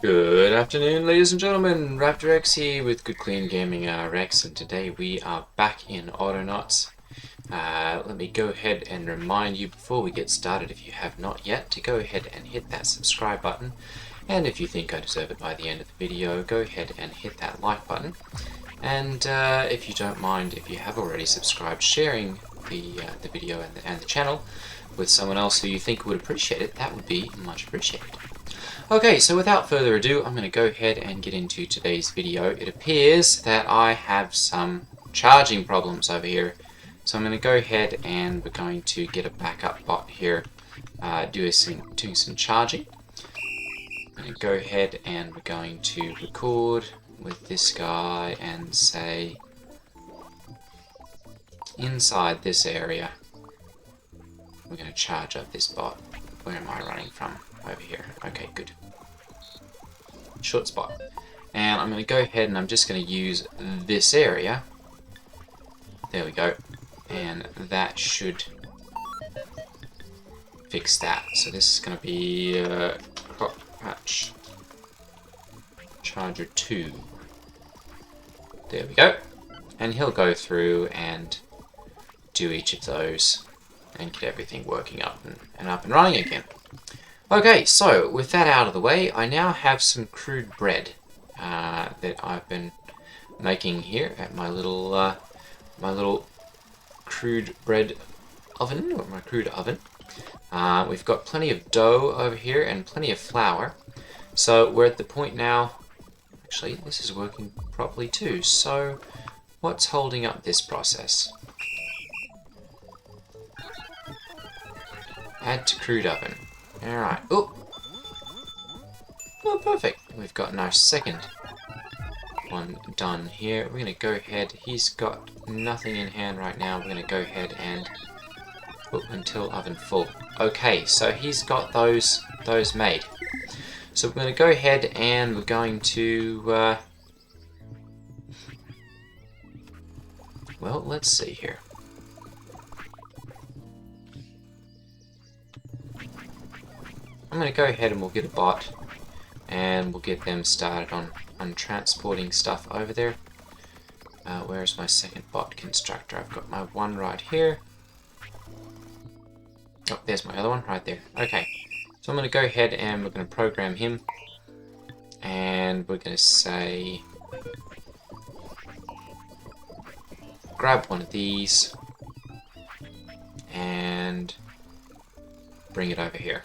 Good afternoon, ladies and gentlemen. Raptor X here with Good Clean Gaming RX, and today we are back in Autonauts. Let me go ahead and remind you before we get started, if you have not yet, to go ahead and hit that subscribe button. And if you think I deserve it by the end of the video, go ahead and hit that like button. And if you don't mind, if you have already subscribed, sharing the video and the channel with someone else who you think would appreciate it, that would be much appreciated. Okay, so without further ado, I'm going to go ahead and get into today's video. It appears that I have some charging problems over here. So I'm going to go ahead and we're going to get a backup bot here doing some charging. I'm going to go ahead and we're going to record with this guy and say inside this area we're going to charge up this bot. Where am I running from? Over here. Okay, good. Short spot. And I'm going to go ahead and I'm just going to use this area. There we go. And that should fix that. So this is going to be crop patch charger 2. There we go. And he'll go through and do each of those and get everything working up and up and running again. Okay, so with that out of the way, I now have some crude bread that I've been making here at my little crude bread oven, or my crude oven. We've got plenty of dough over here and plenty of flour. So we're at the point now, actually this is working properly too. So what's holding up this process? Add to crude oven. Alright. Oh, perfect. We've got our second one done here. We're going to go ahead. He's got nothing in hand right now. We're going to go ahead and until oven full. Okay, so he's got those made. So we're going to go ahead and we're going to well, let's see here. I'm going to go ahead and we'll get a bot and we'll get them started on transporting stuff over there. Where's my second bot constructor? I've got my one right here. Oh, there's my other one right there. Okay, so I'm going to go ahead and we're going to program him and we're going to say grab one of these and bring it over here.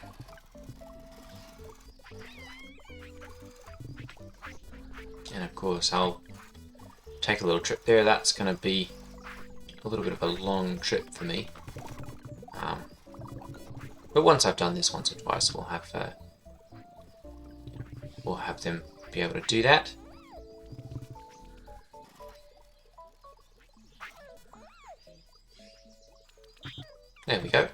And of course I'll take a little trip there. That's going to be a little bit of a long trip for me. But once I've done this once or twice, we'll have them be able to do that. There we go.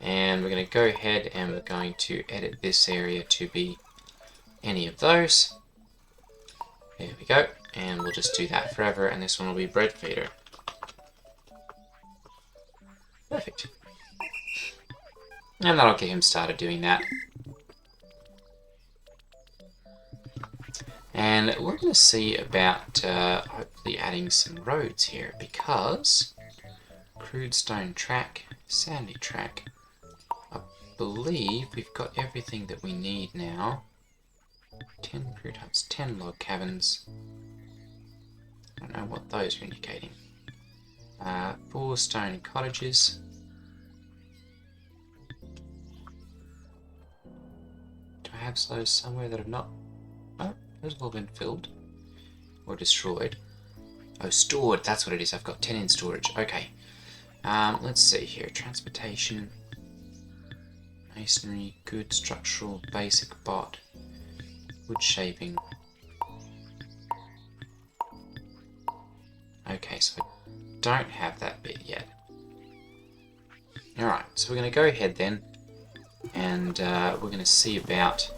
And we're going to go ahead and we're going to edit this area to be any of those. There we go, and we'll just do that forever, and this one will be bread feeder. Perfect. And that'll get him started doing that. And we're going to see about hopefully adding some roads here, because crude stone track, sandy track, I believe we've got everything that we need now. 10 crude huts, 10 log cabins. I don't know what those are indicating. 4 stone cottages. Do I have those somewhere that have not? Oh, those have all been filled or destroyed. Oh, stored. That's what it is. I've got 10 in storage. Okay. Let's see here. Transportation, masonry, good structural, basic bot. Wood shaping. Okay, so I don't have that bit yet. Alright, so we're going to go ahead then and we're going to see about...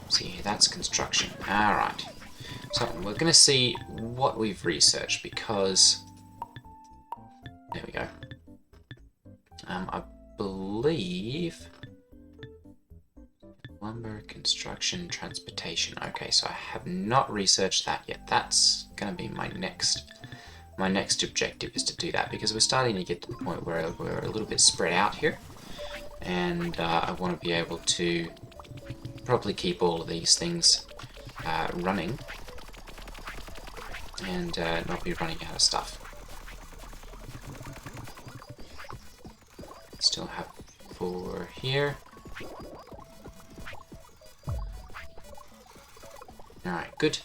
See here, that's construction. Alright. So we're going to see what we've researched because... There we go. I believe Lumber, construction, transportation. Okay, so I have not researched that yet. That's going to be my next objective, is to do that, because we're starting to get to the point where we're a little bit spread out here, and I want to be able to probably keep all of these things running and not be running out of stuff. Still have 4 here. Alright, good.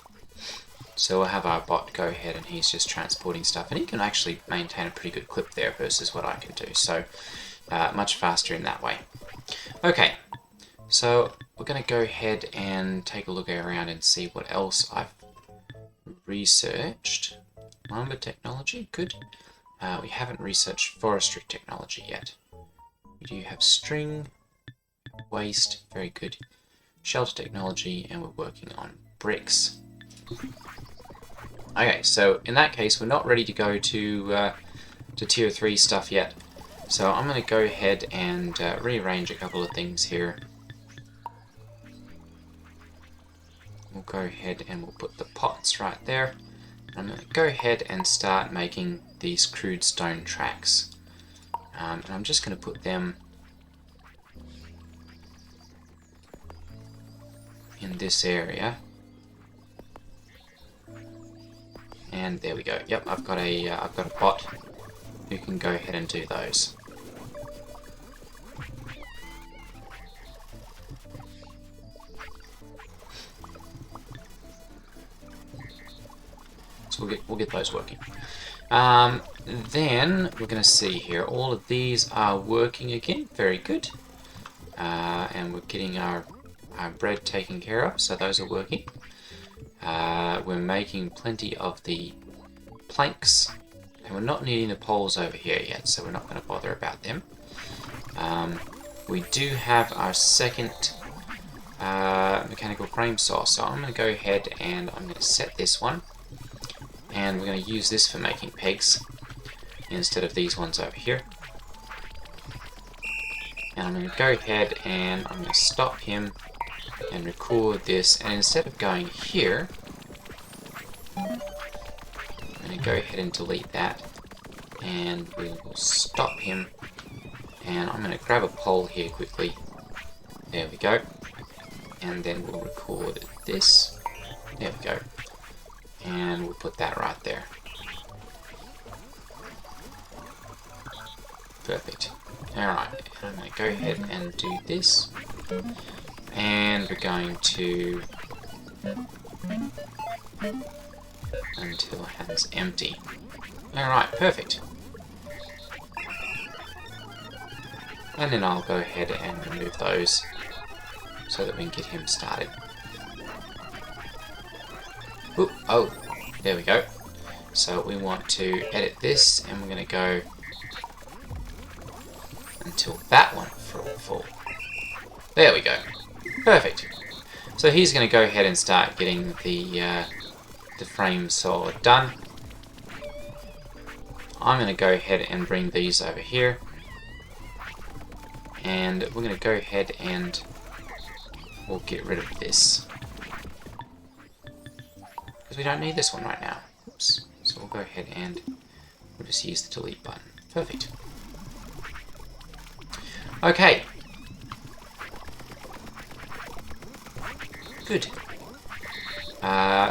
So we'll have our bot go ahead, and he's just transporting stuff, and he can actually maintain a pretty good clip there versus what I can do, so much faster in that way. Okay, so we're going to go ahead and take a look around and see what else I've researched. Lumber technology, good. We haven't researched forestry technology yet. We do have string, waste, very good. Shelter technology, and we're working on bricks. Okay, so in that case, we're not ready to go to tier 3 stuff yet. So I'm going to go ahead and rearrange a couple of things here. We'll go ahead and we'll put the pots right there. I'm going to go ahead and start making these crude stone tracks. And I'm just going to put them in this area. And there we go. Yep, I've got a bot who can go ahead and do those. So we'll get those working. Then we're going to see here. All of these are working again. Very good. And we're getting our bread taken care of, so those are working. We're making plenty of the planks, and we're not needing the poles over here yet, so we're not going to bother about them. We do have our second mechanical frame saw, so I'm going to go ahead and I'm going to set this one, and we're going to use this for making pegs instead of these ones over here. And I'm going to go ahead and I'm going to stop him and record this, and instead of going here, I'm going to go ahead and delete that, and we will stop him, and I'm going to grab a pole here quickly. There we go. And then we'll record this. There we go. And we'll put that right there. Perfect. Alright, I'm going to go ahead and do this. And we're going to until hand's empty. Alright, perfect. And then I'll go ahead and remove those so that we can get him started. Ooh, oh, there we go. So we want to edit this, and we're going to go until that one full. There we go. Perfect. So he's going to go ahead and start getting the frame saw done. I'm going to go ahead and bring these over here, and we're going to go ahead and we'll get rid of this because we don't need this one right now. Oops. So we'll go ahead and we'll just use the delete button. Perfect. Okay. Good.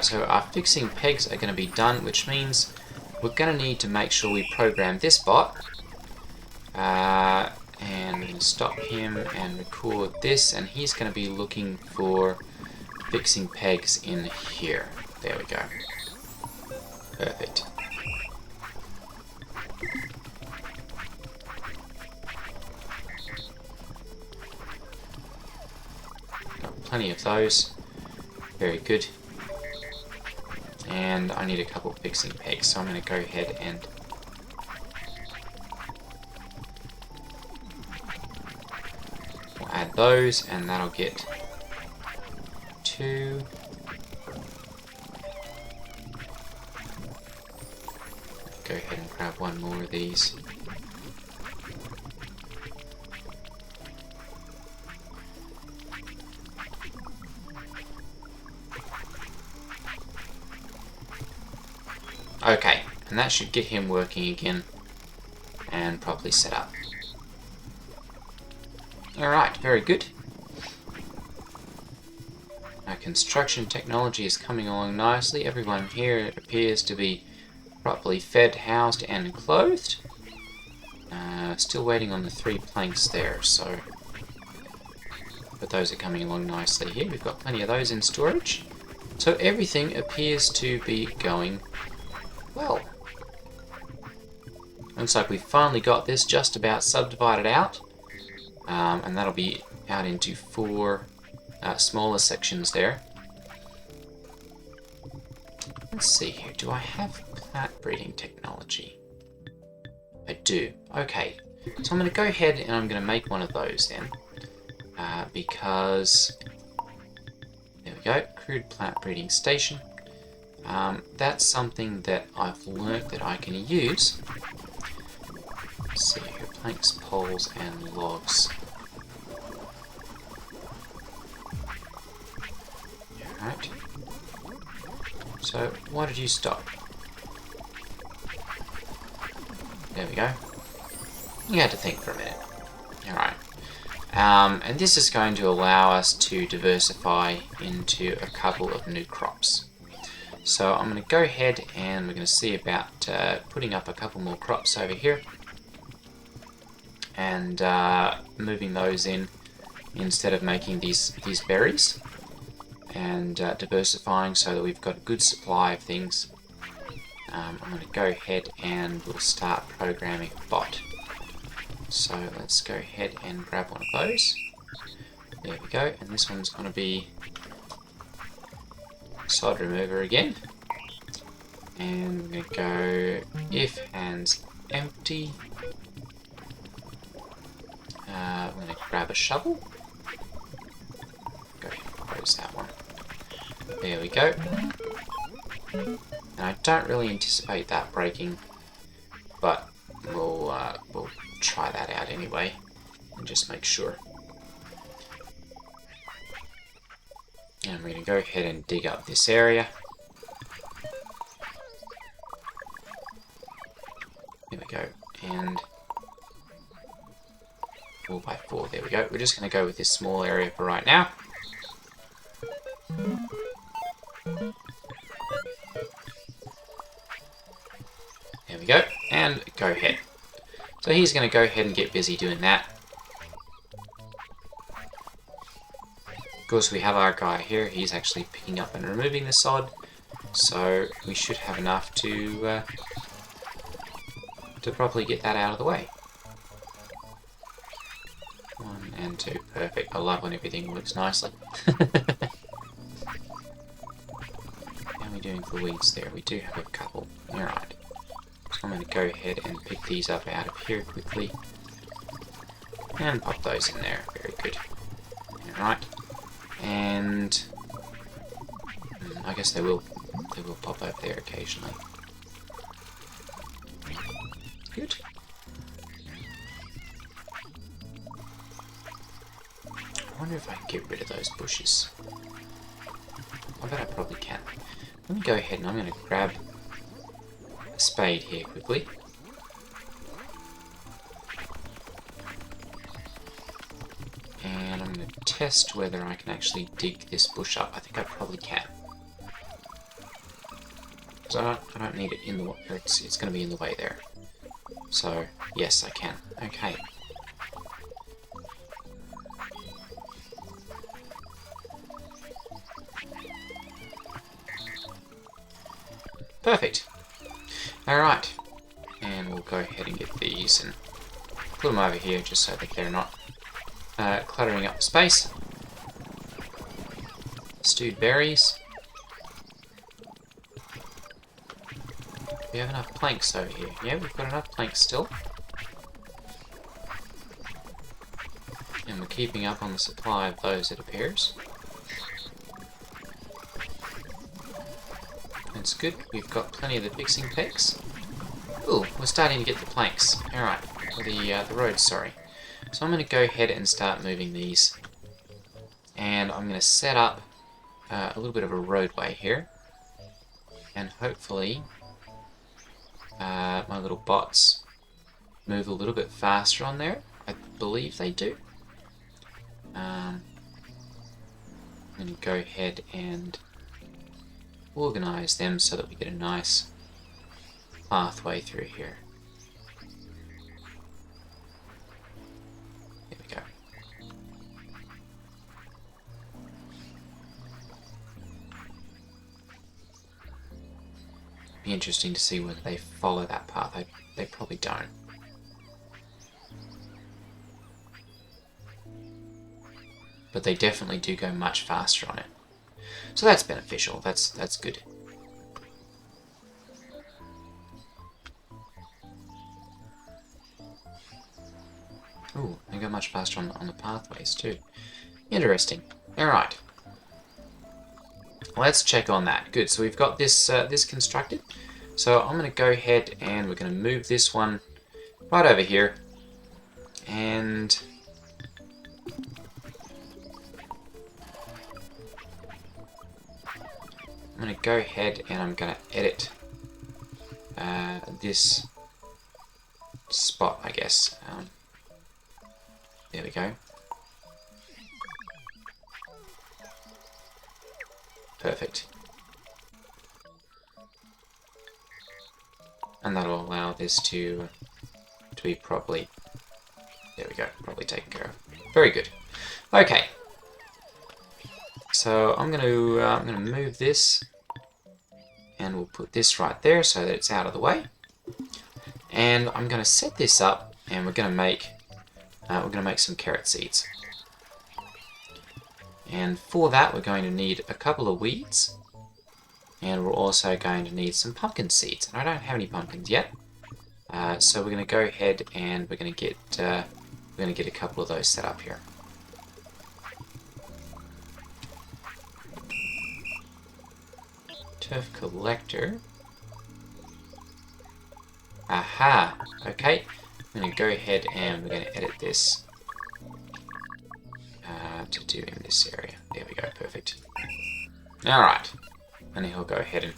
So our fixing pegs are going to be done, which means we're going to need to make sure we program this bot. And we can stop him and record this, and he's going to be looking for fixing pegs in here. There we go. Perfect. Got plenty of those. Very good. And I need a couple of fixing pegs, so I'm going to go ahead and we'll add those, and that'll get 2. Go ahead and grab one more of these. Okay, and that should get him working again and properly set up. Alright, very good. Our construction technology is coming along nicely. Everyone here appears to be properly fed, housed, and clothed. Still waiting on the 3 planks there, so... But those are coming along nicely here. We've got plenty of those in storage. So everything appears to be going well. Looks like we've finally got this just about subdivided out. And that'll be out into 4 smaller sections there. Let's see here. Do I have plant breeding technology? I do. Okay. So I'm going to go ahead and I'm going to make one of those then. Because... There we go. Crude plant breeding station. That's something that I've learnt that I can use. Let's see here. Planks, poles, and logs. Alright. So, why did you stop? There we go. You had to think for a minute. Alright. And this is going to allow us to diversify into a couple of new crops. So I'm going to go ahead and we're going to see about putting up a couple more crops over here. And moving those in instead of making these berries. And diversifying so that we've got a good supply of things. I'm going to go ahead and we'll start programming a bot. So let's go ahead and grab one of those. There we go, and this one's going to be sod remover again. And we're going to go if hands empty. I'm going to grab a shovel. Go ahead and close that one. There we go. And I don't really anticipate that breaking, but we'll try that out anyway and just make sure. And I'm going to go ahead and dig up this area. There we go. And 4x4, there we go. We're just going to go with this small area for right now. There we go, and go ahead. So he's going to go ahead and get busy doing that. Of course, we have our guy here. He's actually picking up and removing the sod. So we should have enough to properly get that out of the way. 1 and 2, perfect. I love when everything works nicely. How are we doing for weeds there? We do have a couple. Alright. So I'm going to go ahead and pick these up out of here quickly. And pop those in there. Very good. Alright. And I guess they will pop over there occasionally. Good. I wonder if I can get rid of those bushes. I bet I probably can. Let me go ahead and I'm going to grab a spade here quickly. And I'm going to test whether I can actually dig this bush up. I think I probably can. So I don't need it in the way. It's going to be in the way there. So yes, I can. Okay. Perfect. Alright. And we'll go ahead and get these and put them over here just so that they're not cluttering up the space. Stewed berries. Do we have enough planks over here? Yeah, we've got enough planks still. And we're keeping up on the supply of those, it appears. That's good. We've got plenty of the fixing pecks. Ooh, we're starting to get the planks. Alright, or the roads, sorry. So I'm going to go ahead and start moving these. And I'm going to set up a little bit of a roadway here. And hopefully my little bots move a little bit faster on there. I believe they do. I'm going to go ahead and organize them so that we get a nice pathway through here. There we go. Be interesting to see whether they follow that path. They probably don't. But they definitely do go much faster on it. So that's beneficial. That's good. Ooh, they go much faster on the pathways too. Interesting. Alright. Let's check on that. Good, so we've got this this constructed. So I'm going to go ahead and we're going to move this one right over here. And I'm going to go ahead and I'm going to edit this spot, I guess. There we go. Perfect. And that'll allow this to be properly, there we go, properly taken care of. Very good. Okay. So I'm going to move this, and we'll put this right there so that it's out of the way. And I'm going to set this up, and we're going to make some carrot seeds. And for that, we're going to need a couple of weeds, and we're also going to need some pumpkin seeds. And I don't have any pumpkins yet, so we're going to go ahead and we're going to get a couple of those set up here. Turf collector. Aha. Okay. I'm going to go ahead and we're going to edit this to do in this area. There we go. Perfect. Alright. And he'll go ahead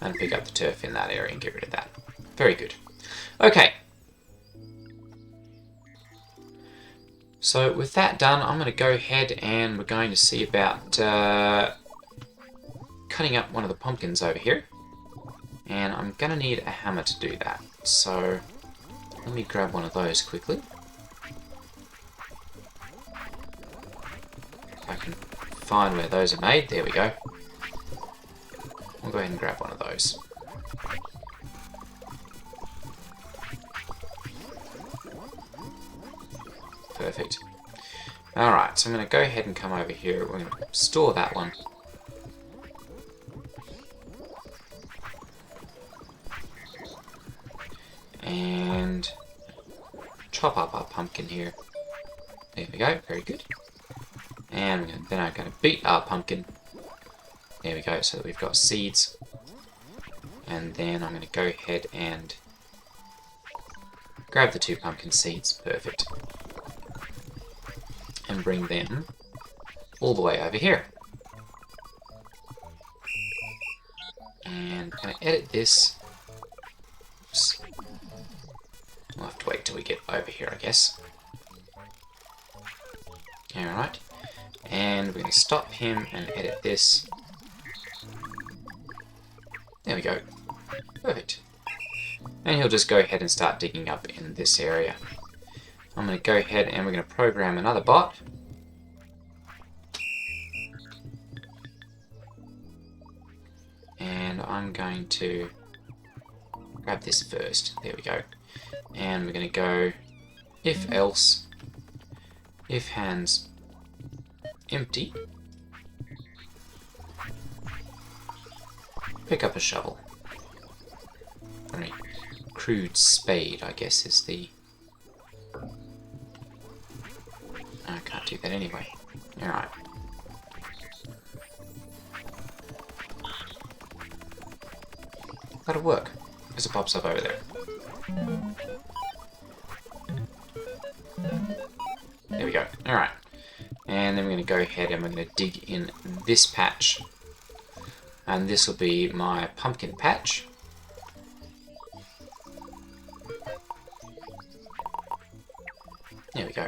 and pick up the turf in that area and get rid of that. Very good. Okay. So with that done, I'm going to go ahead and we're going to see about cutting up one of the pumpkins over here. And I'm going to need a hammer to do that. So let me grab one of those quickly. If I can find where those are made. There we go. We'll go ahead and grab one of those. Perfect. Alright, so I'm going to go ahead and come over here. We're going to store that one. And chop up our pumpkin here. There we go, very good. And then I'm going to beat our pumpkin. There we go, so that we've got seeds. And then I'm going to go ahead and grab the 2 pumpkin seeds. Perfect. And bring them all the way over here. And I'm going to edit this. Oops. We'll have to wait till we get over here, I guess. Alright. And we're going to stop him and edit this. There we go. Perfect. And he'll just go ahead and start digging up in this area. I'm going to go ahead and we're going to program another bot. And I'm going to grab this first. There we go. And we're going to go if else, if hands empty, pick up a shovel. Very crude spade, I guess, is the... I can't do that anyway. Alright. That'll work, because it pops up over there. There we go. Alright. And then we're going to go ahead and we're going to dig in this patch. And this will be my pumpkin patch. There we go.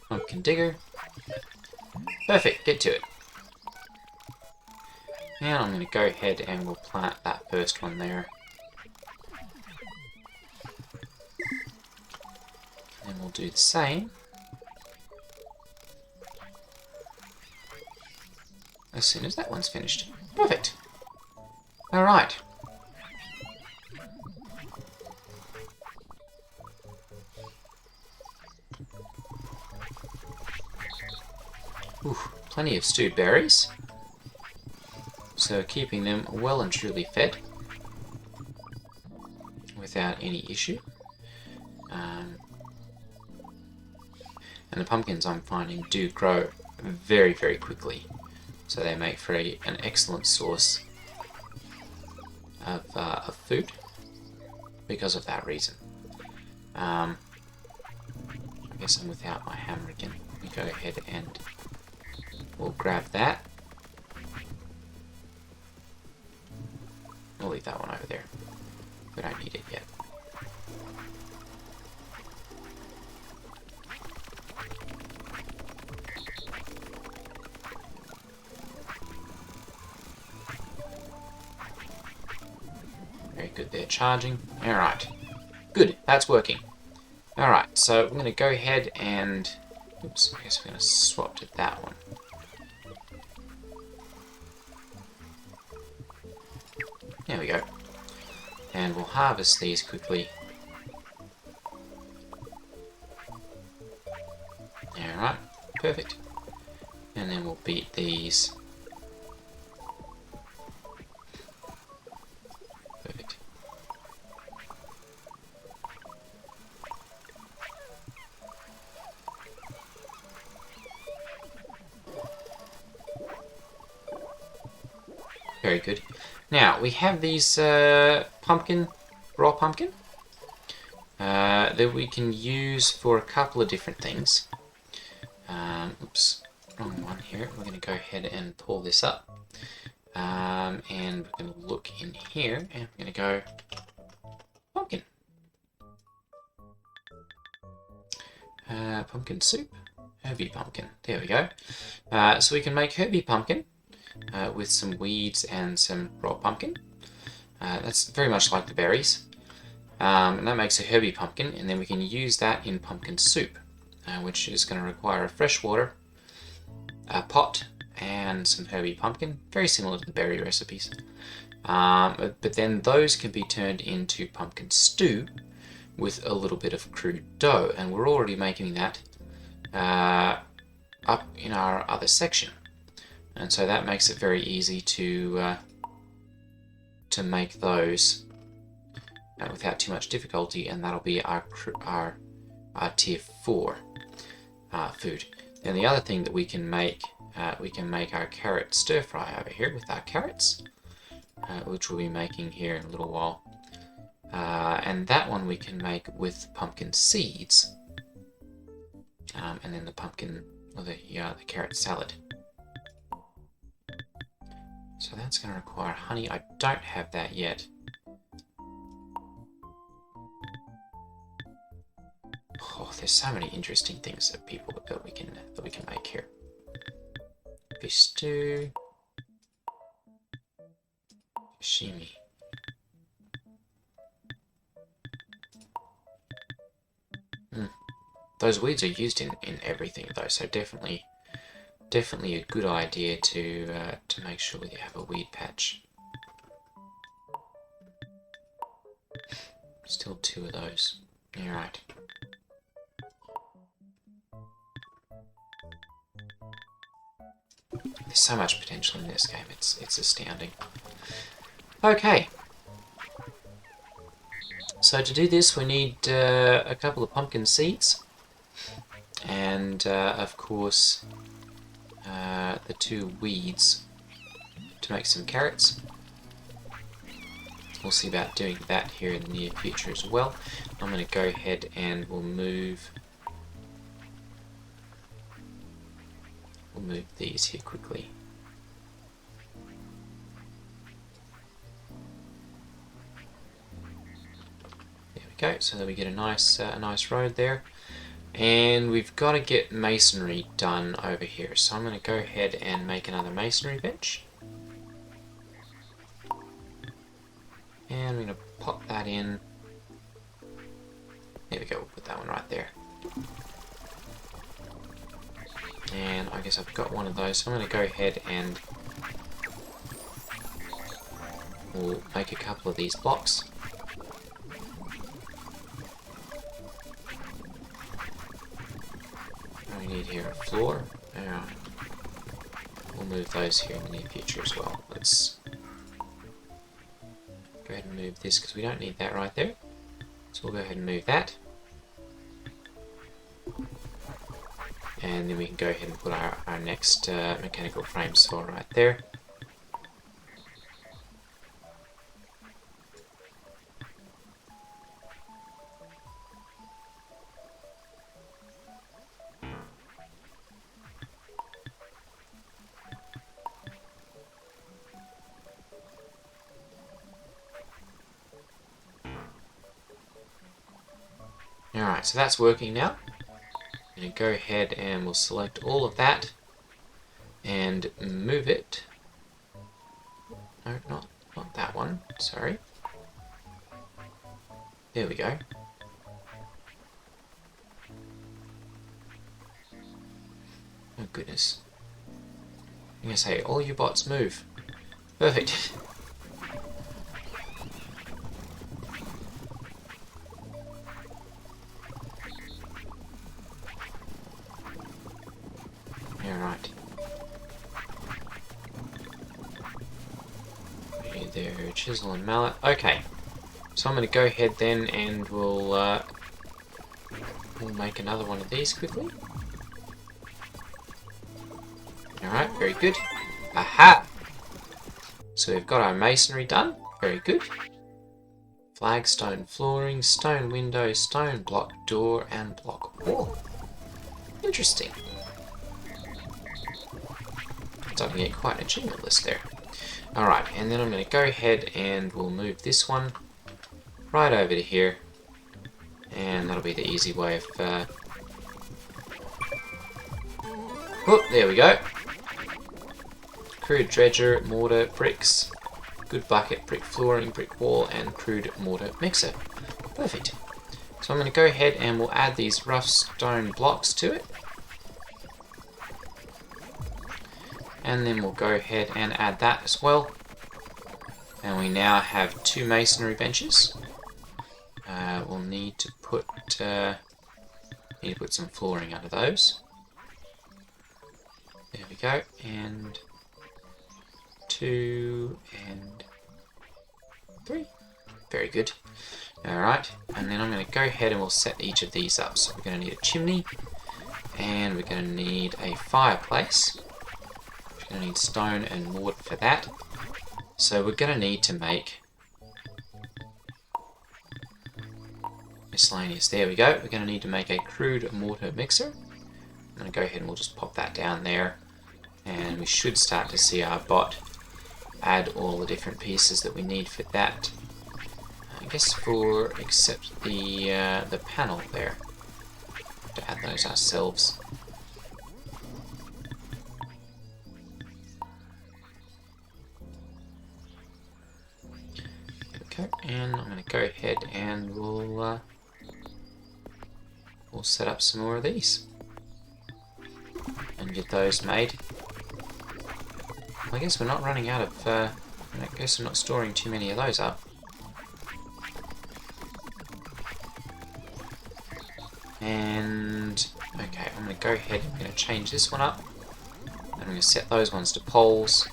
Pumpkin digger. Perfect, get to it. Now I'm going to go ahead and we'll plant that first one there. And we'll do the same as soon as that one's finished. Perfect. Alright. Ooh, plenty of stewed berries. So keeping them well and truly fed without any issue. And the pumpkins, I'm finding, do grow very, very quickly. So they make for an excellent source of food because of that reason. I guess I'm without my hammer again. We go ahead and we'll grab that. We'll leave that one over there. We don't need it yet. Very good, they're charging. Alright. Good, that's working. Alright, so I'm going to go ahead and... Oops, I guess we're going to swap to that one. There we go. And we'll harvest these quickly. Alright, perfect. And then we'll beat these. Perfect. Very good. Now, we have these raw pumpkin, that we can use for a couple of different things. Oops, wrong one here. We're going to go ahead and pull this up. And we're going to look in here, and we're going to go pumpkin. Pumpkin soup, herby pumpkin. There we go. So we can make herby pumpkin with some weeds and some raw pumpkin. That's very much like the berries. And that makes a herby pumpkin, and then we can use that in pumpkin soup, which is going to require a fresh water, a pot, and some herby pumpkin, very similar to the berry recipes. But then those can be turned into pumpkin stew with a little bit of crude dough, and we're already making that up in our other section. And so that makes it very easy to make those without too much difficulty, and that'll be our tier 4 food. And the other thing that we can make our carrot stir fry over here with our carrots, which we'll be making here in a little while. And that one we can make with pumpkin seeds, and then the pumpkin or the carrot salad. So that's going to require honey. I don't have that yet. Oh, there's so many interesting things that we can make here. Fish stew, sashimi. Those weeds are used in everything though, so definitely a good idea to make sure that you have a weed patch. Still 2 of those. All right. There's so much potential in this game. It's astounding. Okay. So to do this, we need a couple of pumpkin seeds, and of course the 2 weeds to make some carrots. We'll see about doing that here in the near future as well. I'm going to go ahead and we'll move these here quickly. go. So that we get a nice road there. And we've got to get masonry done over here. So I'm going to go ahead and make another masonry bench. And I'm going to pop that in. There we go, we'll put that one right there. And I guess I've got one of those, so I'm going to go ahead and we'll make a couple of these blocks. We need here a floor. Alright. We'll move those here in the near future as well. Let's go ahead and move this because we don't need that right there. So we'll go ahead and move that. And then we can go ahead and put our next mechanical frame saw right there. Alright, so that's working now. I'm going to go ahead and we'll select all of that and move it. No, not that one, sorry. There we go. Oh goodness. I'm going to say, all you bots move. Perfect. Alright. There, chisel and mallet. Okay. So I'm going to go ahead then and we'll make another one of these quickly. Alright, very good. Aha! So we've got our masonry done. Very good. Flagstone flooring, stone window, stone block door, and block wall. Interesting. Starting to get quite an achievement list there. Alright, and then I'm going to go ahead and we'll move this one right over to here. And that'll be the easy way of... Oh, there we go. Crude dredger, mortar, bricks, good bucket, brick flooring, brick wall, and crude mortar mixer. Perfect. So I'm going to go ahead and we'll add these rough stone blocks to it. And then we'll go ahead and add that as well. And we now have 2 masonry benches. We'll need to put some flooring under those. There we go. And 2 and 3. Very good. Alright, and then I'm going to go ahead and we'll set each of these up. So we're going to need a chimney, and we're going to need a fireplace. We're going to need stone and mortar for that. So we're going to need to make miscellaneous. There we go. We're going to need to make a crude mortar mixer. I'm going to go ahead and we'll just pop that down there. And we should start to see our bot add all the different pieces that we need for that. I guess except the panel there. To add those ourselves. Okay, and I'm going to go ahead and we'll set up some more of these and get those made. I guess we're not running out of. I guess we're not storing too many of those up. And okay, I'm going to go ahead. I'm going to change this one up. I'm going to set those ones to poles.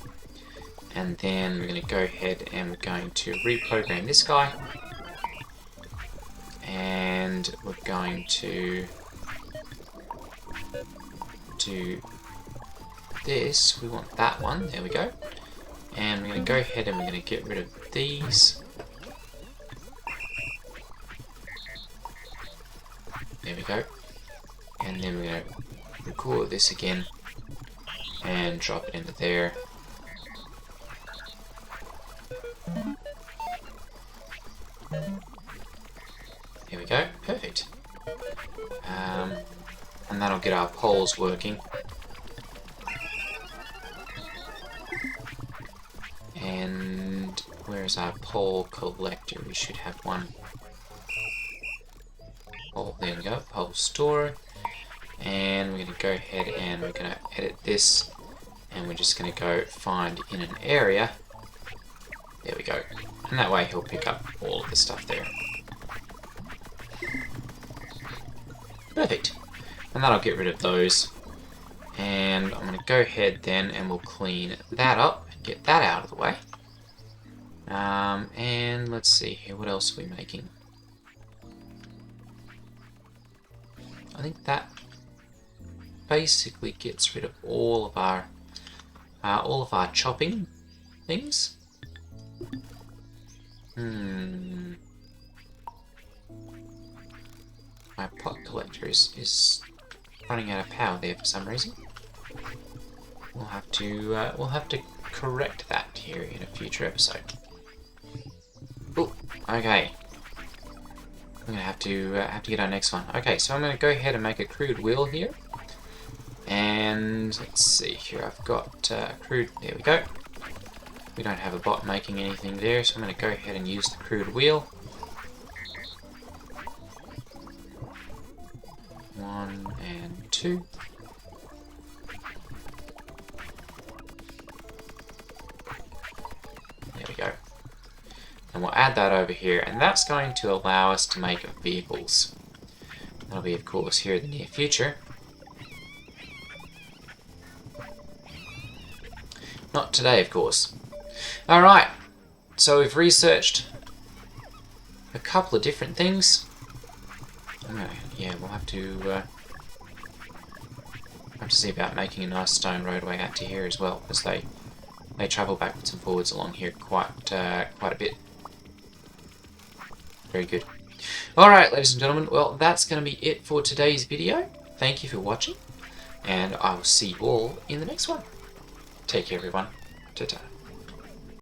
And then we're going to go ahead and we're going to reprogram this guy. And we're going to do this. We want that one. There we go. And we're going to go ahead and we're going to get rid of these. There we go. And then we're going to record this again and drop it into there. go. Perfect. And that'll get our poles working. And where's our pole collector? We should have one. Oh, there we go. Pole store. And we're going to go ahead and we're going to edit this. And we're just going to go find in an area. There we go. And that way he'll pick up all of the stuff there. Perfect. And that'll get rid of those. And I'm going to go ahead then and we'll clean that up. Get that out of the way. And let's see here. What else are we making? I think that basically gets rid of all of our chopping things. My pot collector is running out of power there for some reason. We'll have to correct that here in a future episode. Oh, okay. I'm gonna have to get our next one. Okay, so I'm gonna go ahead and make a crude wheel here. And let's see here. I've got crude. There we go. We don't have a bot making anything there, so I'm going to go ahead and use the crude wheel. 1 and 2. There we go. And we'll add that over here, and that's going to allow us to make vehicles. That'll be, of course, here in the near future. Not today, of course. Alright, so we've researched a couple of different things. Yeah, we'll have to see about making a nice stone roadway out to here as well, because they travel backwards and forwards along here quite a bit. Very good. Alright, ladies and gentlemen, well, that's going to be it for today's video. Thank you for watching, and I will see you all in the next one. Take care, everyone. Ta-ta.